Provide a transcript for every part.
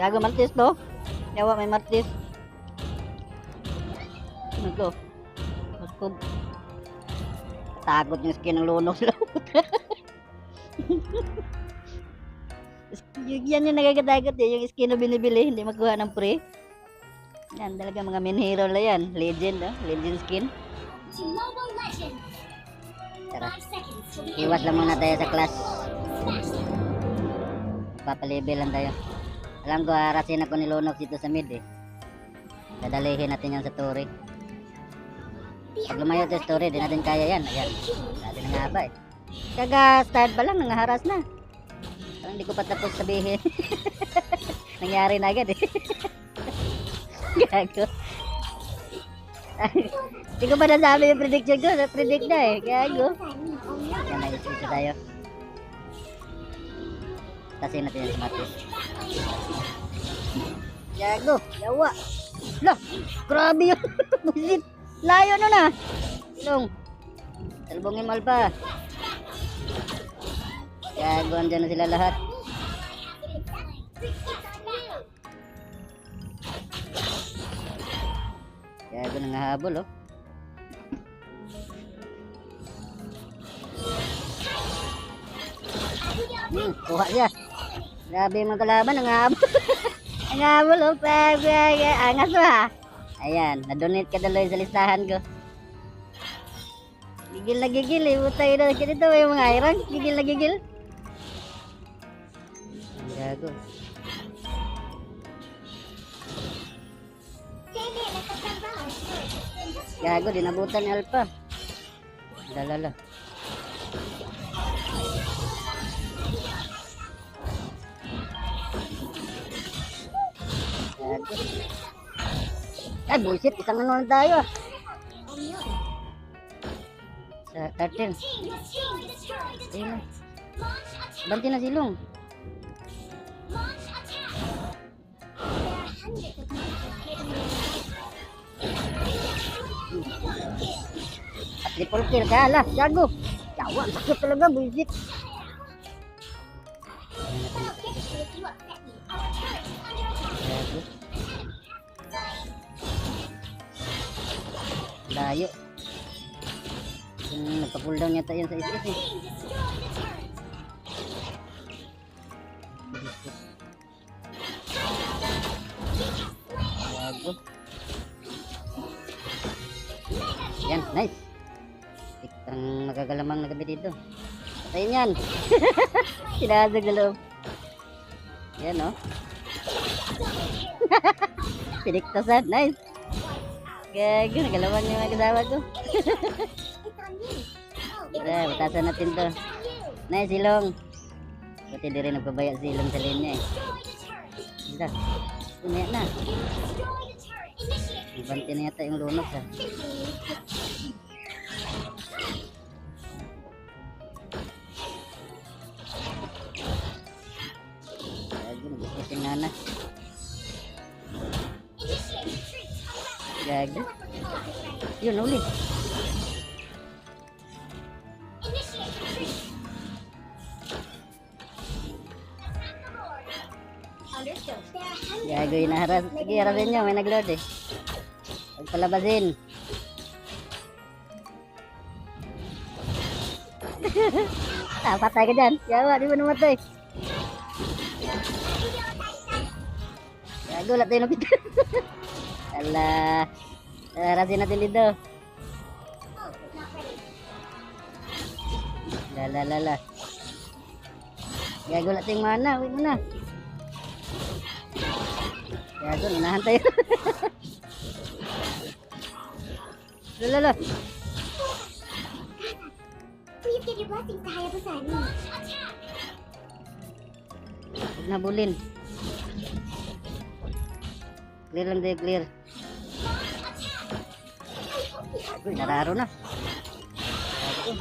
Gago martis to. Yawa may martis. Ano to? Baskog. Takot yung skin ng lunok sila. Yan yung nagkakatakot eh. Yung skin na binibili. Hindi magkuha ng pre. Yan talaga mga main hero la yan. Legend Legend skin. Tara. Iwas lang muna tayo sa class. Papalibel lang tayo. Alam ko harasin ako ni Lunok dito sa mid eh. Dadalihin natin yan sa Tori. Pag lumayo sa Tori, di natin kaya yan. Ayan. Natin nga ba eh. Kaga start pa lang, nangaharas na. Parang hindi ko pa tapos sabihin. Nangyari na agad eh. Gago. Hindi ko pa nasabi yung prediction ko. Na-predict na eh. Gago. Yan, na-switch tayo. Tasin natin yung smartis. Gago. Yawa. Lah. Grabe yun. Busit. Layo nun ah. Ilong. Talbongin mo alpa. Gago. Andyan na sila lahat. Gago nangahabol oh. Kuha siya. Grabe yung mga kalaban, nangahabol. Nangahabol oh. Angas mo ha. Ayan, na-donate ka daloy sa listahan ko. Gigil na gigil eh. Butay na dito yung mga irang. Gigil na gigil. Gago. Gago, dinabutan ni Alpha. Lalala. Gago. Ay, bullshit. Isang ano na tayo ah. Sa 13. Ayun na. Banti na silong. At triple kill ka lah. Gago. Yawa, sakit talaga. Bullshit. Gago. Layo. Nagpa-cooldown yata yun sa SS eh. Gago. Yan, nice. Ang magagalamang na gabi dito. Patayin yan. Sinasag na loob. Yan o. Piniktasan, nice. Gago, nagalamang yung mga kasama ko. Tara, batasan natin to. Nice, silong. Buti di rin nagpabaya silong sa linya eh. Ganda. Umaya na. Ibanti na yata yung lunok ha. Gago, nag-isip yung nana. Gago. Yun, ulit. Gago, inaharas. Sige, harasin nyo. May nag-load eh. Pagpalabasin. Patay ka dyan. Yawa, di mo namatay. Gago, lahat tayo napitan. Alah. Harasin natin dito. Lala. Gago, lahat tayong mana. Uwi mo na. Gago, unahan tayo. Lala. Please give your blessings to Hayabusa. Huwag na bulin. Clear lang tayo, clear. Uy, nararo na. Gago.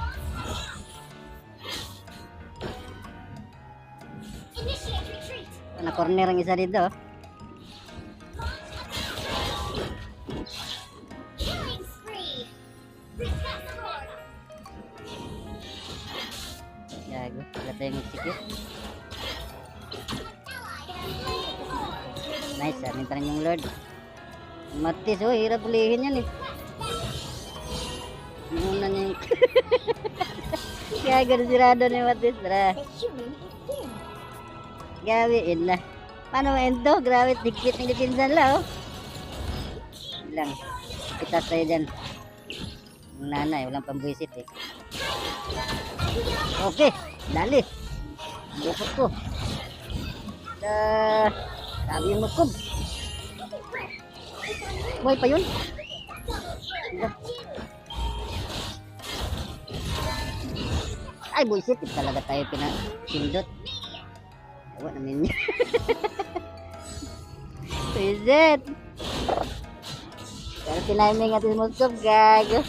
Na-corner ang isa dito. Gago, wala tayong magsikip. Nice, amin pa rin yung Lord. Matis, oh, hirap ulihin yan eh. Muna niya yung... Gago na sirado ni Matis, tara. The human is in. Gawiin na. Paano mo endo? Grabe, tigpit ng dipinsan lang, oh. Lang. Itas tayo dyan. Ang nanay, walang pambuisit eh. Okay, dali. Bukot ko. Sabi yung mukob. Buhay pa yun. Ay, buisit. Talaga tayo pinasindot. Ewan namin niya. Buisit. Pero tiniming natin sa muskob, gago.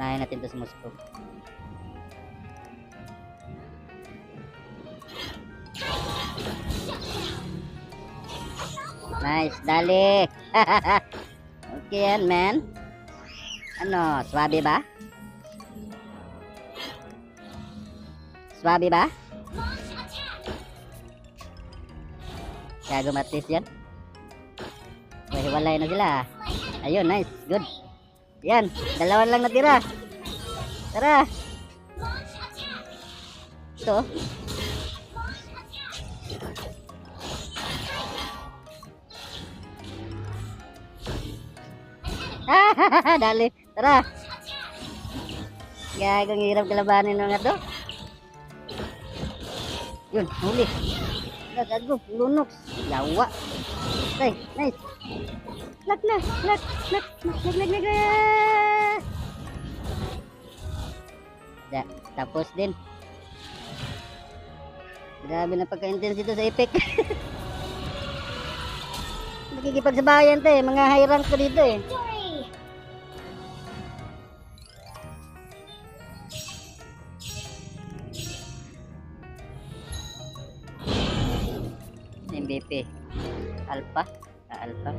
Nahin natin ito sa muskob. Nice, dali. Okay yan, man. Ano, swabe ba? Swabe ba? Gago Matis yan. Hiwalay na sila. Ayun, nice, good. Yan, dalawan lang natira. Tara. Ito. Dali, tara. Gagong hirap kalabanin ng nga to. Yun, huli. Gago, lunok. Yawa. Okay, nice. Lag. Ya, tapos din. Grabe na pagka-intense dito sa Epic. Nakikipagsabayan to eh, mga high rank ko dito eh. MVP Alpha. Alpha.